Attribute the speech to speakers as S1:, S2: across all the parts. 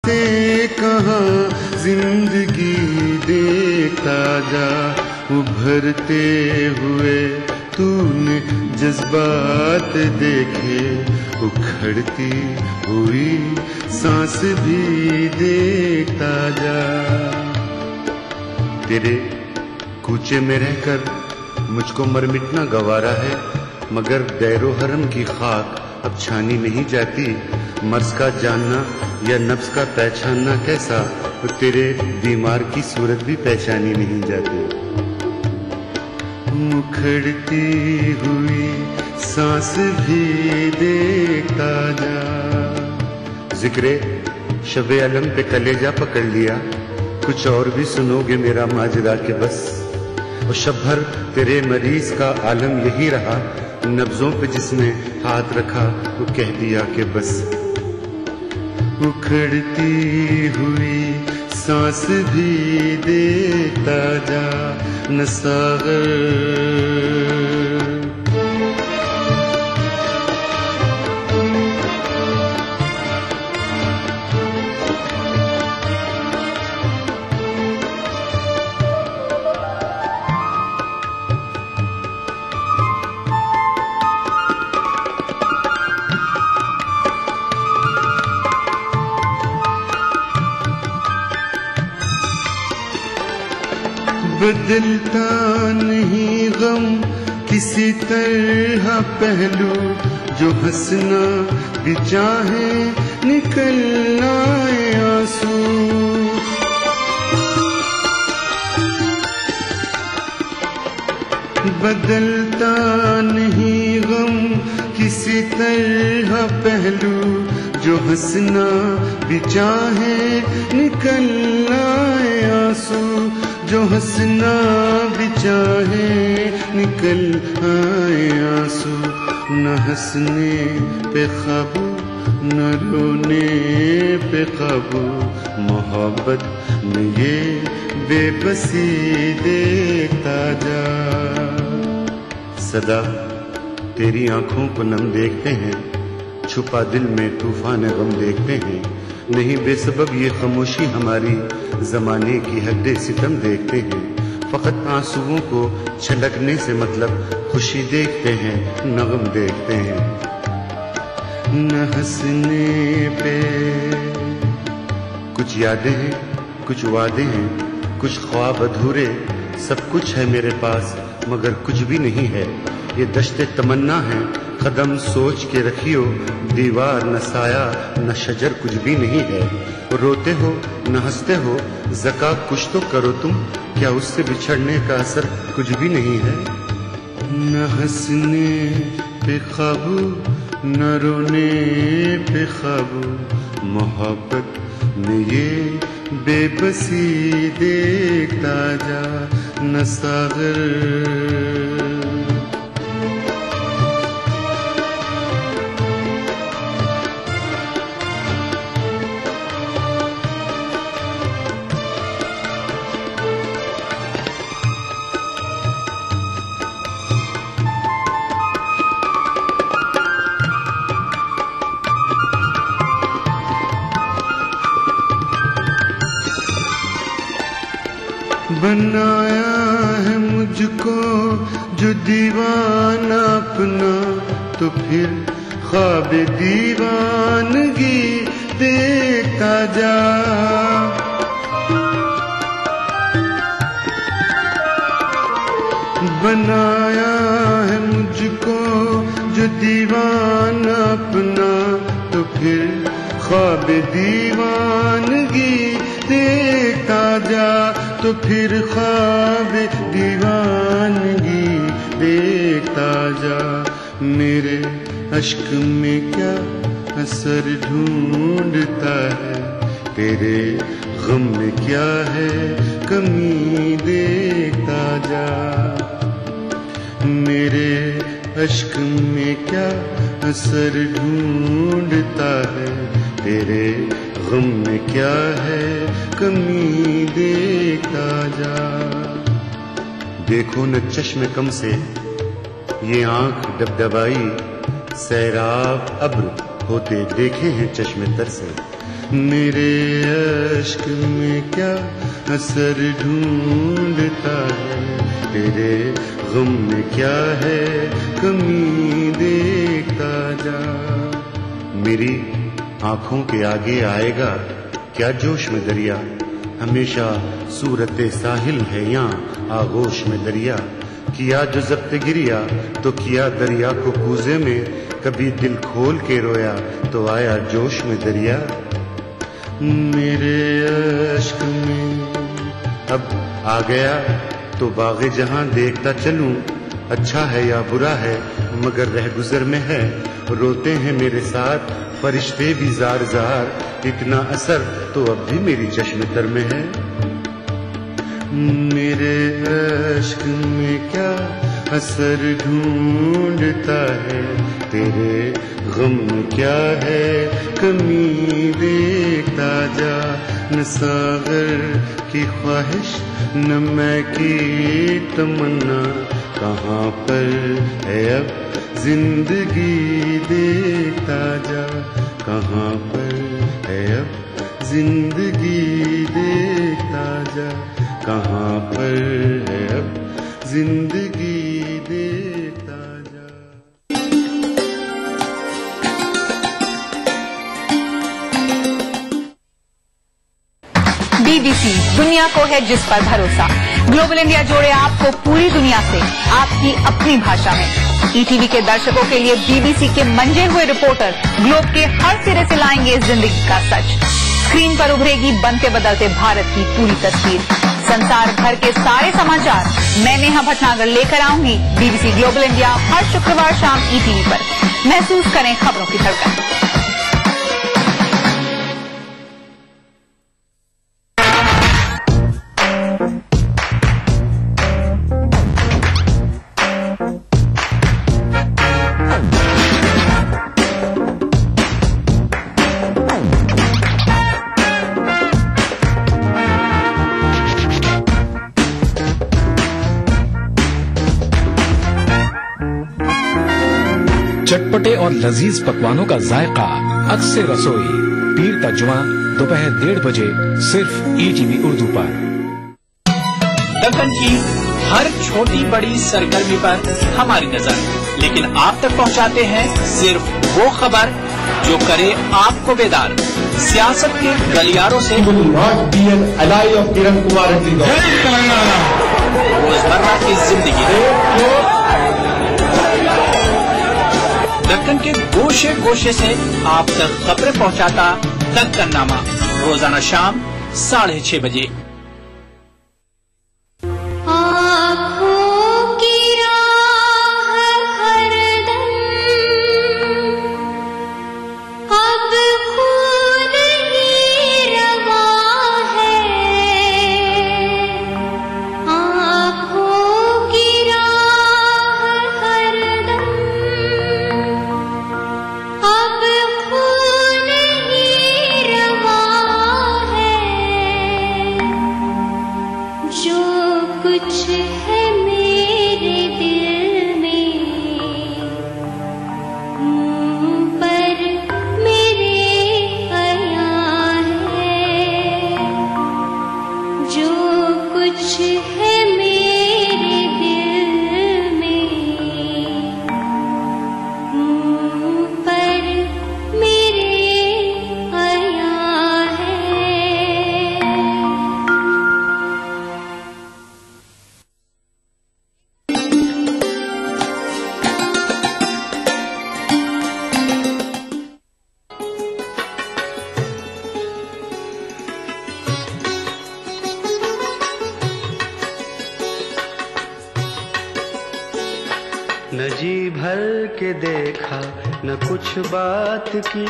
S1: से कहाँ जिंदगी देखता जा, उभरते हुए तूने जज्बात देखे, उखड़ती हुई सांस भी देखता जा। तेरे कूचे में रहकर मुझको मर मिटना गवारा है, मगर दैरो हरम की खाक अब छानी नहीं जाती। मर्ज का जानना या नफ्स का पहचानना कैसा, तो तेरे बीमार की सूरत भी पहचानी नहीं जाती। मुखड़ती हुई सांस भी देखता जा। जिक्रे शबे अलम पे कलेजा पकड़ लिया, कुछ और भी सुनोगे मेरा माजरा के बस। और शब भर तेरे मरीज का आलम यही रहा, नब्जों पे जिसने हाथ रखा वो कह दिया कि बस। उखड़ती हुई सांस भी देता जा न सागर। बदलता नहीं गम किसी तरह पहलू, जो हंसना भी चाहे निकल आए आंसू। बदलता नहीं गम किसी तरह पहलू, जो हंसना भी चाहे निकल आए आंसू। जो हंसना भी चाहे निकल आए आंसू। न हंसने पे काबू न रोने पे काबू, मोहब्बत में ये बेबसी देखता जा। सदा तेरी आंखों को नम देखते हैं, छुपा दिल में तूफान गम देखते हैं। नहीं बेसबब ये खामोशी हमारी, जमाने की हद्दे सितम देखते हैं। फकत आंसुओं को छलकने से मतलब खुशी देखते हैं, नगम देखते हैं। न हंसने पे कुछ यादें हैं, कुछ वादे हैं, कुछ ख्वाब अधूरे। सब कुछ है मेरे पास मगर कुछ भी नहीं है, ये दश्ते तमन्ना है। कदम सोच के रखियो, दीवार न साया न शजर कुछ भी नहीं है। रोते हो न हंसते हो, ज़का कुछ तो करो तुम, क्या उससे बिछड़ने का असर कुछ भी नहीं है। न हंसने पे काबू न रोने पे काबू, मोहब्बत में ये बेबसी देखता जा न सागर। बनाया है मुझको जो दीवाना अपना, तो फिर ख्वाब दीवानगी देखता जा। बनाया है मुझको जो दीवाना अपना, तो फिर ख्वाब दीवानगी देखता जा। तो फिर ख्वाब दीवानगी देखता जा। मेरे अश्क में क्या असर ढूंढता है, तेरे गम में क्या है कमी देखता जा। मेरे अश्क में क्या असर ढूंढता है, तेरे गम में क्या है कमी देखता जा। देखो न चश्मे कम से ये आंख डबडबाई, सैराब अब्र होते देखे हैं चश्मे तर से। मेरे अश्क में क्या असर ढूंढता है, तेरे गम में क्या है कमी देखता जा। मेरी आंखों के आगे आएगा क्या जोश में दरिया, हमेशा सूरत साहिल है यहाँ आगोश में दरिया। किया जो जब्त गिरिया तो किया दरिया को कूजे में, कभी दिल खोल के रोया तो आया जोश में दरिया। मेरे अश्क में अब आ गया तो बाग़े जहां देखता चलूं, अच्छा है या बुरा है मगर रह गुजर में है। रोते हैं मेरे साथ फरिश्ते भी जार जार, इतना असर तो अब भी मेरी चश्म तर में है। मेरे अश्क में क्या असर ढूंढता है, तेरे गम में क्या है कमी देखता जा। न सागर की ख्वाहिश न मैं की तमन्ना, कहाँ पर है अब जिंदगी देखता जा। कहाँ पर है अब जिंदगी देखता जा, कहाँ पर है अब जिंदगी देखता जा।
S2: BBC दुनिया को है जिस पर भरोसा। ग्लोबल इंडिया जोड़े आपको पूरी दुनिया से आपकी अपनी भाषा में। ETV के दर्शकों के लिए BBC के मंजे हुए रिपोर्टर ग्लोब के हर सिरे से लाएंगे जिंदगी का सच। स्क्रीन पर उभरेगी बनते बदलते भारत की पूरी तस्वीर। संसार भर के सारे समाचार मैं नेहा भटनागर लेकर आऊंगी BBC ग्लोबल इंडिया हर शुक्रवार शाम ETV पर। महसूस करें खबरों की धड़कन।
S3: चटपटे और लजीज पकवानों का जायका अक्सर रसोई, पीर का जुमा दोपहर 1:30 बजे सिर्फ ETV उर्दू पर।
S4: दक्कन की हर छोटी बड़ी सरगर्मी पर हमारी नजर, लेकिन आप तक पहुंचाते हैं सिर्फ वो खबर जो करे आपको बेदार। सियासत के गलियारों से रोजमर्रा की जिंदगी, दक्कन के गोशे गोशे से आप तक खबरें पहुंचाता दक्कननामा, रोजाना शाम 6:30 बजे।
S1: न जी भर के देखा न कुछ बात की,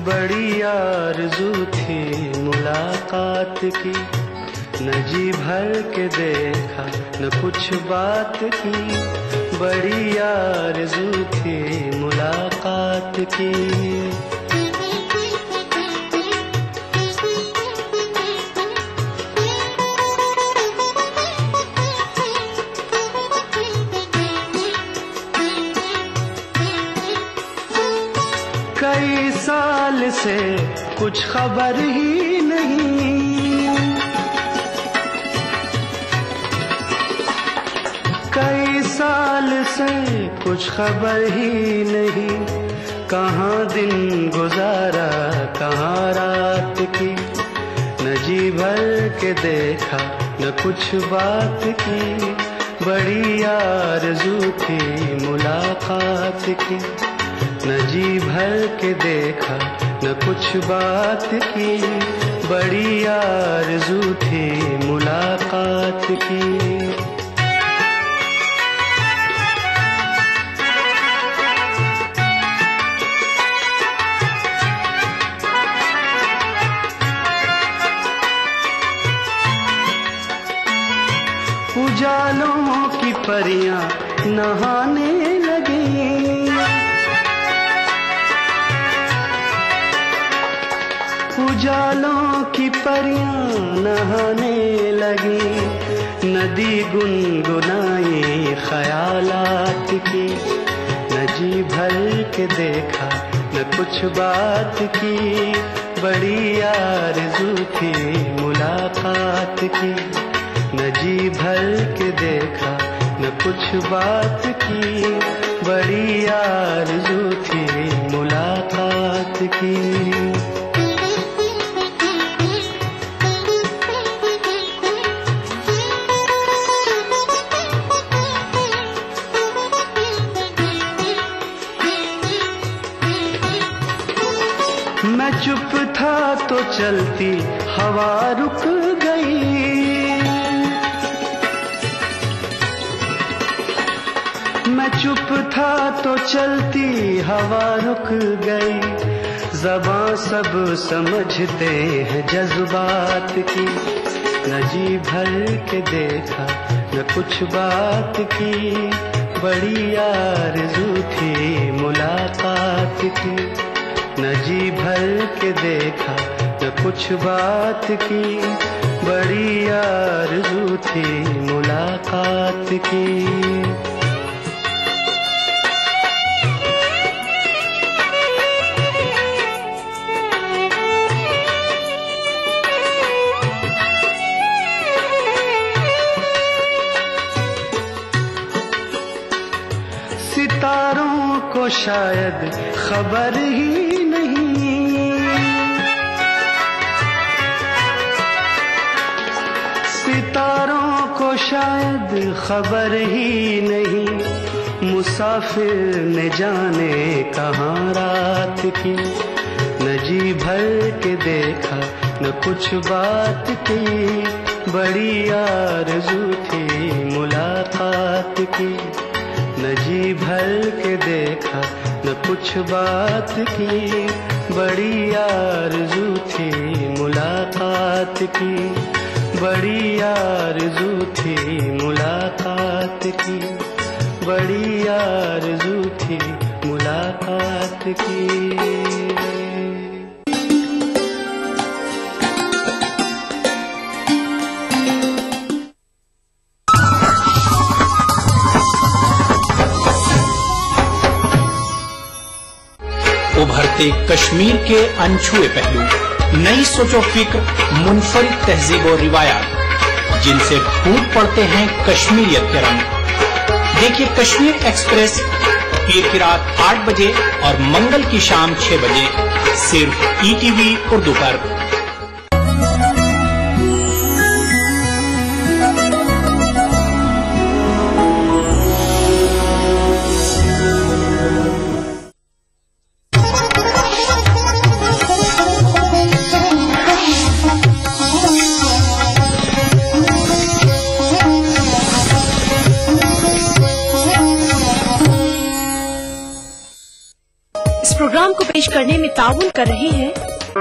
S1: बड़ी आरज़ू थी मुलाकात की। न जी भर के देखा न कुछ बात की, बड़ी आरज़ू थी मुलाकात की। कई साल से
S5: कुछ खबर ही नहीं। कई साल से कुछ खबर ही नहीं, कहाँ दिन गुजारा कहाँ रात की, न जी भर के देखा न कुछ बात की, बड़ी आरज़ू थी मुलाकात की, न जी भर के देखा न कुछ बात की, बड़ी आरज़ू थी मुलाकात की। उजालों की परियां नहाने लगी, उजालों की परियां नहाने लगी, नदी गुनगुनाई ख्यालात की, न जी भर के देखा न कुछ बात की, बड़ी आरज़ू थी मुलाकात की, न जी भर के देखा न कुछ बात की, बड़ी आरज़ू थी मुलाकात की। मैं चुप था तो चलती हवा रुक गई, मैं चुप था तो चलती हवा रुक गई, ज़बां सब समझते हैं जज्बात की, न जी भर के देखा न कुछ बात की, बड़ी आरज़ू थी मुलाकात की, न जी भर के देखा न कुछ बात की, बड़ी आरज़ू थी मुलाकात की। सितारों को शायद खबर ही नहीं, सितारों को शायद खबर ही नहीं, मुसाफिर ने जाने कहाँ रात की, न जी भर के देखा न कुछ बात की, बड़ी आरज़ू थी मुलाकात की, न जी भर के देखा न कुछ बात की, बड़ी आरज़ू थी मुलाकात की, बड़ी आरज़ू थी मुलाकात की, बड़ी आरज़ू थी मुलाकात की।
S4: उभरते कश्मीर के अनछुए पहलू, नई सोचो फिक्र, मुनफरिद तहजीब और रिवायात, जिनसे फूट पड़ते हैं कश्मीरियत के रंग। देखिए कश्मीर एक्सप्रेस पीर की रात 8 बजे और मंगल की शाम 6 बजे सिर्फ ईटीवी उर्दू पर।
S6: प्रोग्राम को पेश करने में ताउन कर रहे हैं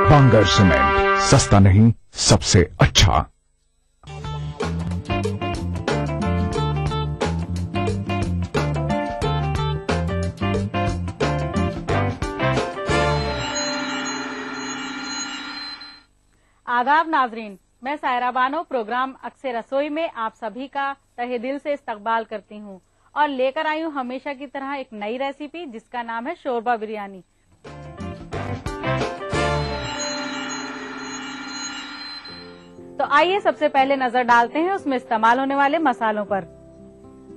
S7: बांगर सीमेंट, सस्ता नहीं सबसे अच्छा।
S8: आदाब नाजरीन, मैं सायरा बानो प्रोग्राम अक्से रसोई में आप सभी का तहे दिल से इस्तकबाल करती हूँ और लेकर आई हूँ हमेशा की तरह एक नई रेसिपी जिसका नाम है शोरबा बिरयानी। तो आइए सबसे पहले नजर डालते हैं उसमें इस्तेमाल होने वाले मसालों पर।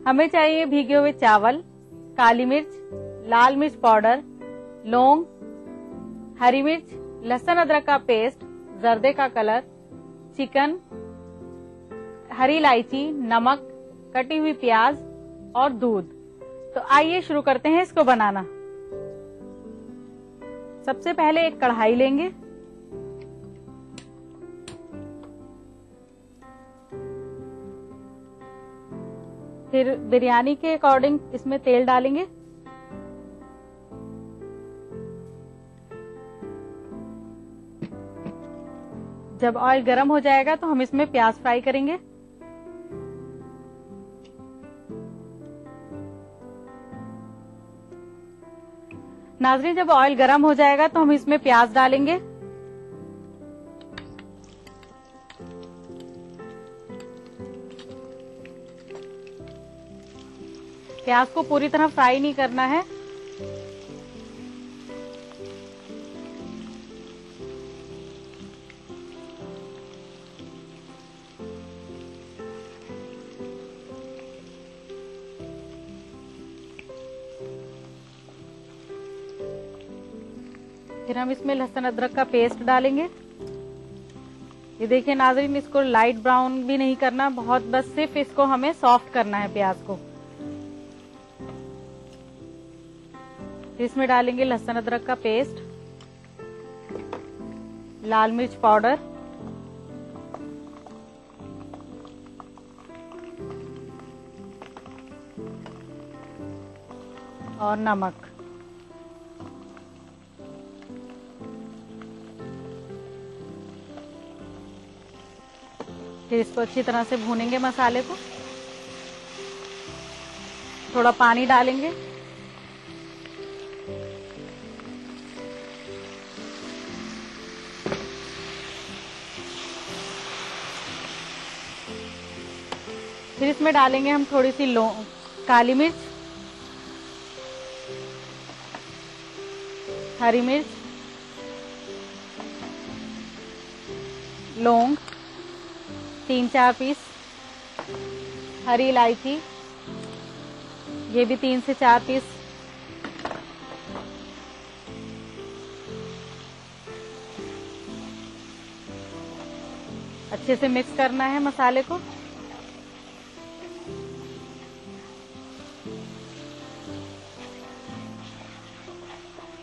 S8: हमें चाहिए भीगे हुए चावल, काली मिर्च, लाल मिर्च पाउडर, लौंग, हरी मिर्च, लहसुन अदरक का पेस्ट, जर्दे का कलर, चिकन, हरी इलायची, नमक, कटी हुई प्याज और दूध। तो आइए शुरू करते हैं इसको बनाना। सबसे पहले एक कढ़ाई लेंगे, फिर बिरयानी के अकॉर्डिंग इसमें तेल डालेंगे। जब ऑयल गर्म हो जाएगा तो हम इसमें प्याज फ्राई करेंगे। नाज़रीन, जब ऑयल गर्म हो जाएगा तो हम इसमें प्याज डालेंगे। प्याज को पूरी तरह फ्राई नहीं करना है। फिर हम इसमें लहसुन अदरक का पेस्ट डालेंगे। ये देखिए नाज़रीन, इसको लाइट ब्राउन भी नहीं करना, बहुत बस सिर्फ इसको हमें सॉफ्ट करना है प्याज को। इसमें डालेंगे लहसुन अदरक का पेस्ट, लाल मिर्च पाउडर, और नमक। फिर इसको अच्छी तरह से भूनेंगे मसाले को। थोड़ा पानी डालेंगे। फिर इसमें डालेंगे हम थोड़ी सी काली मिर्च, हरी मिर्च, लौंग 3-4 पीस, हरी इलायची ये भी 3 से 4 पीस, अच्छे से मिक्स करना है मसाले को।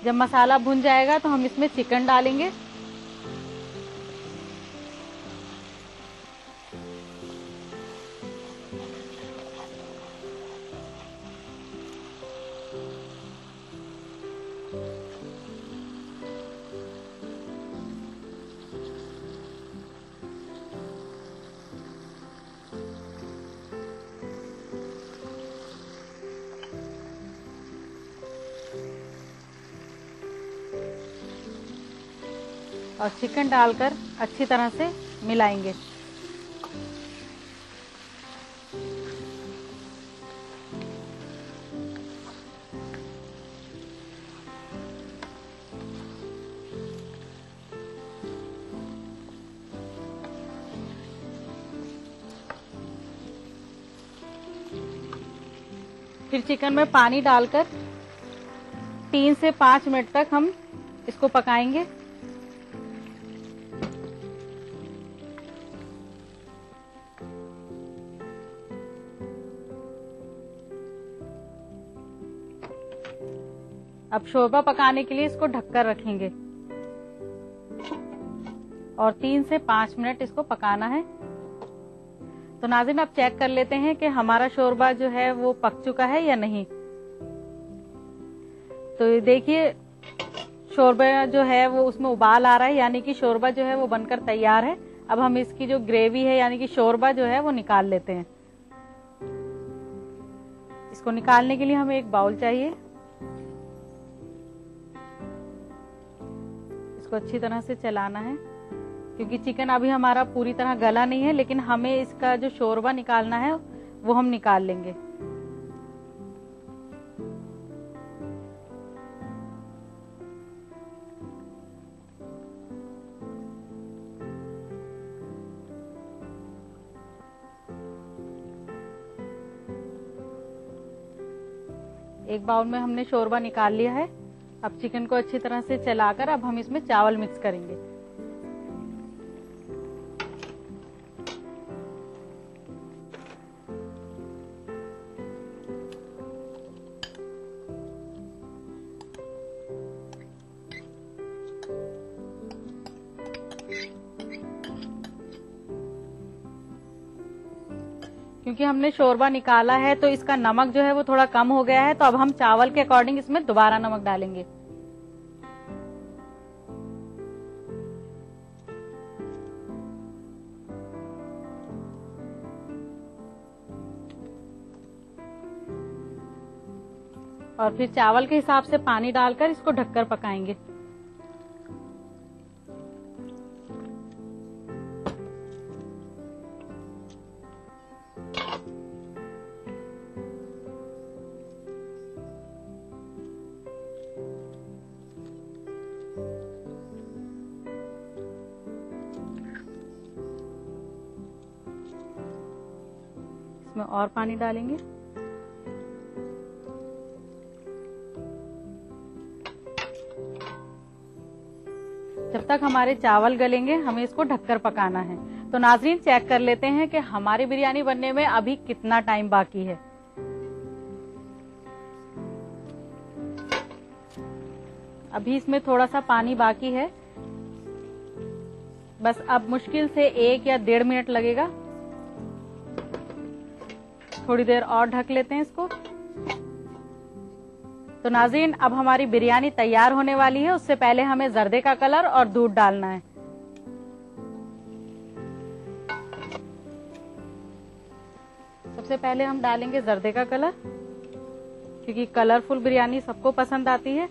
S8: जब मसाला भुन जाएगा तो हम इसमें चिकन डालेंगे। और चिकन डालकर अच्छी तरह से मिलाएंगे। फिर चिकन में पानी डालकर 3 से 5 मिनट तक हम इसको पकाएंगे। अब शोरबा पकाने के लिए इसको ढककर रखेंगे और 3 से 5 मिनट इसको पकाना है। तो नाज़रीन, आप चेक कर लेते हैं कि हमारा शोरबा जो है वो पक चुका है या नहीं। तो देखिए शोरबा जो है वो उसमें उबाल आ रहा है, यानी कि शोरबा जो है वो बनकर तैयार है। अब हम इसकी जो ग्रेवी है यानी कि शोरबा जो है वो निकाल लेते हैं। इसको निकालने के लिए हमें एक बाउल चाहिए। इसको अच्छी तरह से चलाना है क्योंकि चिकन अभी हमारा पूरी तरह गला नहीं है, लेकिन हमें इसका जो शोरबा निकालना है वो हम निकाल लेंगे। एक बाउल में हमने शोरबा निकाल लिया है। अब चिकन को अच्छी तरह से चलाकर अब हम इसमें चावल मिक्स करेंगे। क्योंकि हमने शोरबा निकाला है तो इसका नमक जो है वो थोड़ा कम हो गया है, तो अब हम चावल के अकॉर्डिंग इसमें दोबारा नमक डालेंगे। और फिर चावल के हिसाब से पानी डालकर इसको ढककर पकाएंगे। इसमें और पानी डालेंगे। जब तक हमारे चावल गलेंगे हमें इसको ढककर पकाना है। तो नाजरीन चेक कर लेते हैं कि हमारी बिरयानी बनने में अभी कितना टाइम बाकी है। अभी इसमें थोड़ा सा पानी बाकी है, बस अब मुश्किल से 1 या 1.5 मिनट लगेगा। थोड़ी देर और ढक लेते हैं इसको। तो नाज़रीन अब हमारी बिरयानी तैयार होने वाली है। उससे पहले हमें जर्दे का कलर और दूध डालना है। सबसे पहले हम डालेंगे जर्दे का कलर, क्योंकि कलरफुल बिरयानी सबको पसंद आती है।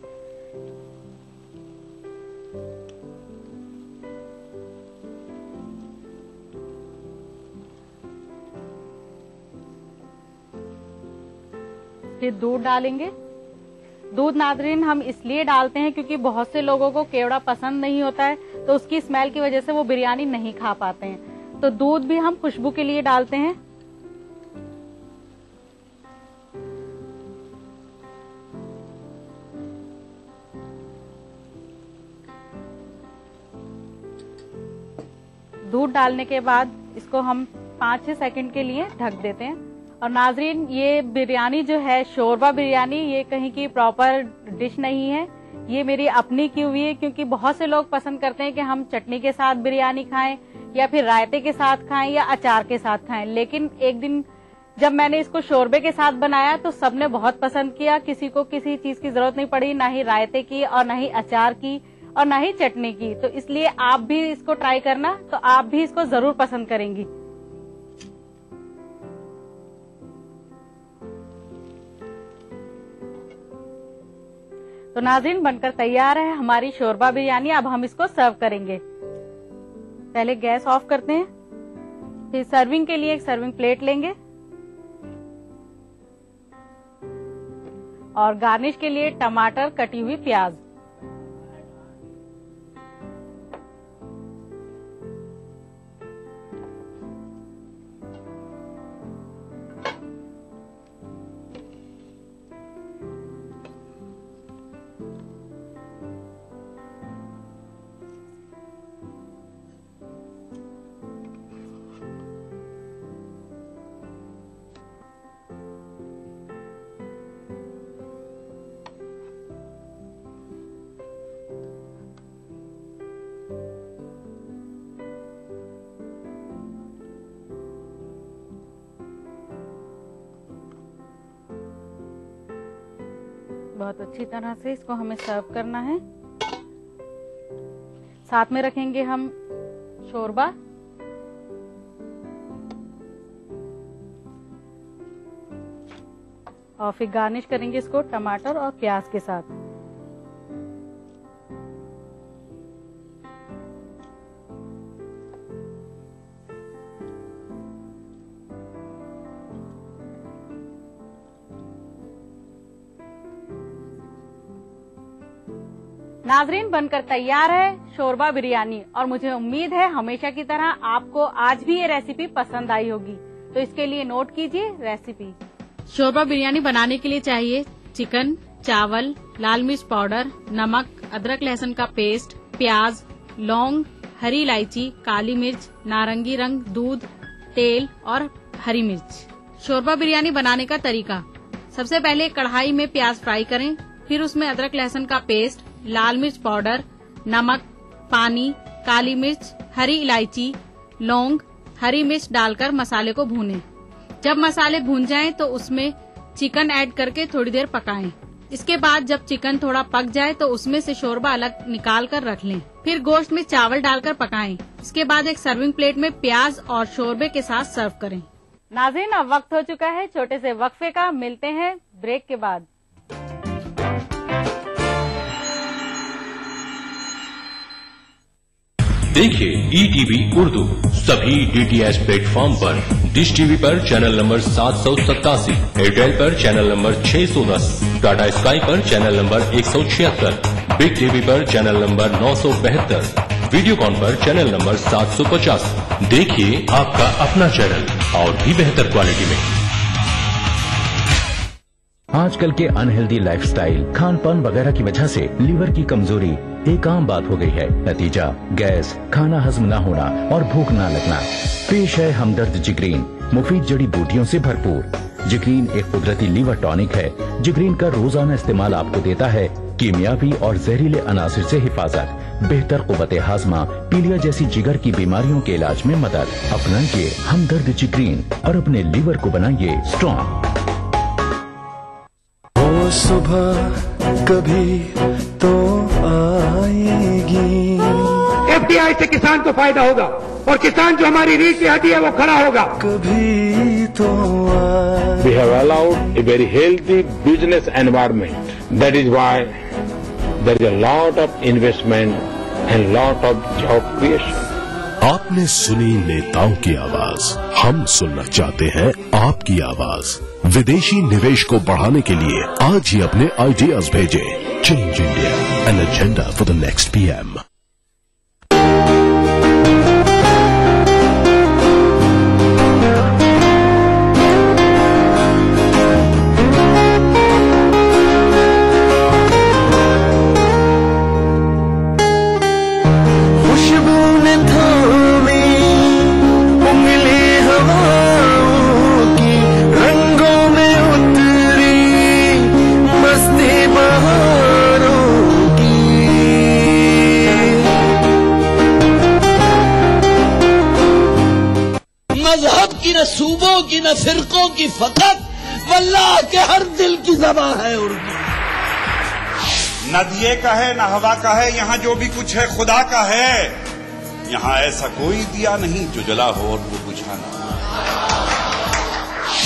S8: फिर दूध डालेंगे। दूध नाज़रीन हम इसलिए डालते हैं क्योंकि बहुत से लोगों को केवड़ा पसंद नहीं होता है, तो उसकी स्मेल की वजह से वो बिरयानी नहीं खा पाते हैं। तो दूध भी हम खुशबू के लिए डालते हैं। दूध डालने के बाद इसको हम 5-6 सेकंड के लिए ढक देते हैं। और नाजरीन ये बिरयानी जो है शोरबा बिरयानी, ये कहीं की प्रॉपर डिश नहीं है, ये मेरी अपनी की हुई है। क्योंकि बहुत से लोग पसंद करते हैं कि हम चटनी के साथ बिरयानी खाएं या फिर रायते के साथ खाएं या अचार के साथ खाएं। लेकिन एक दिन जब मैंने इसको शोरबे के साथ बनाया तो सबने बहुत पसंद किया। किसी को किसी चीज की जरूरत नहीं पड़ी, ना ही रायते की और ना ही अचार की और ना ही चटनी की। तो इसलिए आप भी इसको ट्राई करना, तो आप भी इसको जरूर पसंद करेंगी। तो नाज़रीन बनकर तैयार है हमारी शोरबा बिरयानी। अब हम इसको सर्व करेंगे। पहले गैस ऑफ करते हैं, फिर सर्विंग के लिए एक सर्विंग प्लेट लेंगे और गार्निश के लिए टमाटर, कटी हुई प्याज। बहुत अच्छी तरह से इसको हमें सर्व करना है। साथ में रखेंगे हम शोरबा, और फिर गार्निश करेंगे इसको टमाटर और प्याज के साथ। नाजरीन बनकर तैयार है शोरबा बिरयानी, और मुझे उम्मीद है हमेशा की तरह आपको आज भी ये रेसिपी पसंद आई होगी। तो इसके लिए नोट कीजिए रेसिपी। शोरबा बिरयानी बनाने के लिए चाहिए चिकन, चावल, लाल मिर्च पाउडर, नमक, अदरक लहसुन का पेस्ट, प्याज, लौंग, हरी इलायची, काली मिर्च, नारंगी रंग, दूध, तेल और हरी मिर्च। शोरबा बिरयानी बनाने का तरीका। सबसे पहले कढ़ाई में प्याज फ्राई करें, फिर उसमें अदरक लहसुन का पेस्ट, लाल मिर्च पाउडर, नमक, पानी, काली मिर्च, हरी इलायची, लौंग, हरी मिर्च डालकर मसाले को भूनें। जब मसाले भून जाएं तो उसमें चिकन ऐड करके थोड़ी देर पकाएं। इसके बाद जब चिकन थोड़ा पक जाए तो उसमें से शोरबा अलग निकाल कर रख लें। फिर गोश्त में चावल डालकर पकाएं। इसके बाद एक सर्विंग प्लेट में प्याज और शोरबे के साथ सर्व करें। नाज़रीन, अब वक्त हो चुका है छोटे से वक्फे का। मिलते हैं ब्रेक के बाद।
S9: देखिए ETV उर्दू सभी DTH प्लेटफॉर्म पर। डिश टीवी पर चैनल नंबर 787, एयरटेल पर चैनल नंबर 610, टाटा स्काई पर चैनल नंबर 176, बिग टीवी पर चैनल नंबर 972, वीडियोकॉन पर चैनल नंबर 750। देखिए आपका अपना चैनल और भी बेहतर क्वालिटी में।
S7: आजकल के अनहेल्दी लाइफस्टाइल, खान पान वगैरह की वजह से लीवर की कमजोरी एक आम बात हो गई है। नतीजा गैस, खाना हजम न होना और भूख न लगना। पेश है हमदर्द जिगरीन, मुफीद जड़ी बूटियों से भरपूर। जिगरीन एक कुदरती लीवर टॉनिक है। जिगरीन का रोजाना इस्तेमाल आपको देता है कीमियावी और जहरीले अनासिर से हिफाजत, बेहतर कुव्वते हाजमा, पीलिया जैसी जिगर की बीमारियों के इलाज में मदद। अपनाइए हमदर्द जिगरीन और अपने लीवर को बनाइए स्ट्रॉन्ग।
S5: सुबह कभी तो आएगी।
S10: FDI से किसान को फायदा होगा और किसान जो हमारी रीढ़ की हड्डी है वो खड़ा होगा।
S5: कभी तो
S11: We have allowed a very healthy business environment. That is why there is a lot of investment and lot of job creation.
S12: आपने सुनी नेताओं की आवाज, हम सुनना चाहते हैं आपकी आवाज। विदेशी निवेश को बढ़ाने के लिए आज ही अपने आइडियाज भेजें। Change India, an agenda for the next PM।
S13: न सूबों की न फिरकों की फकत वल्लाह के हर दिल की ज़बां है उर्दू।
S14: न दिए का है न हवा का है, यहाँ जो भी कुछ है खुदा का है। यहाँ ऐसा कोई दिया नहीं जो जला हो और वो बुझा ना।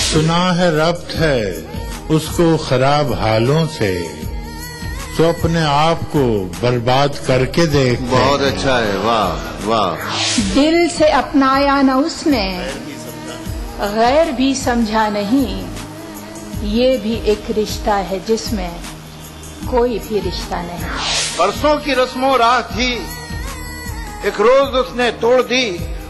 S15: सुना है रब्त है उसको खराब हालों से, तो अपने आप को बर्बाद करके देख।
S16: बहुत अच्छा है, वाह वाह।
S17: दिल से अपनाया न उसने, गैर भी समझा नहीं। ये भी एक रिश्ता है जिसमें कोई भी रिश्ता नहीं।
S16: बरसों की रस्मों राह थी, एक रोज उसने तोड़ दी।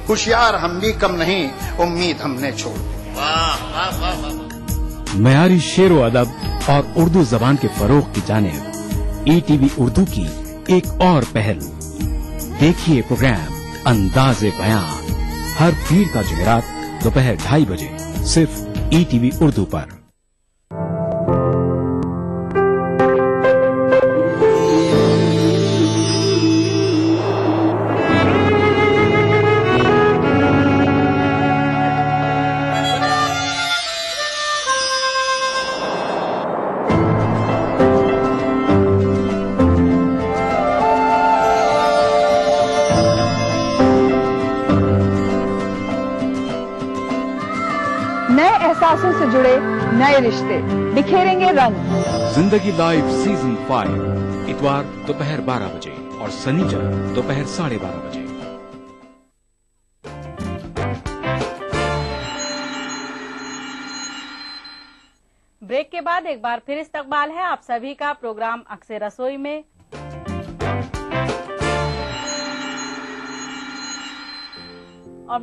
S16: होशियार हम भी कम नहीं, उम्मीद हमने छोड़ दी।
S13: वाह वाह वाह वाह।
S3: मयारी शेर व अदब और उर्दू जबान के फरोग की जानिब ETV उर्दू की एक और पहल। देखिए प्रोग्राम अंदाज़े बयां हर पीर का जुमेरात दोपहर 2:30 बजे सिर्फ ETV उर्दू पर।
S2: एहसासों से जुड़े नए रिश्ते बिखेरेंगे रंग।
S3: जिंदगी लाइव सीजन 5 इतवार दोपहर 12 बजे और शनिचर दोपहर 12:30 बजे।
S8: ब्रेक के बाद एक बार फिर इस्तकबाल है आप सभी का प्रोग्राम अक्से रसोई में। और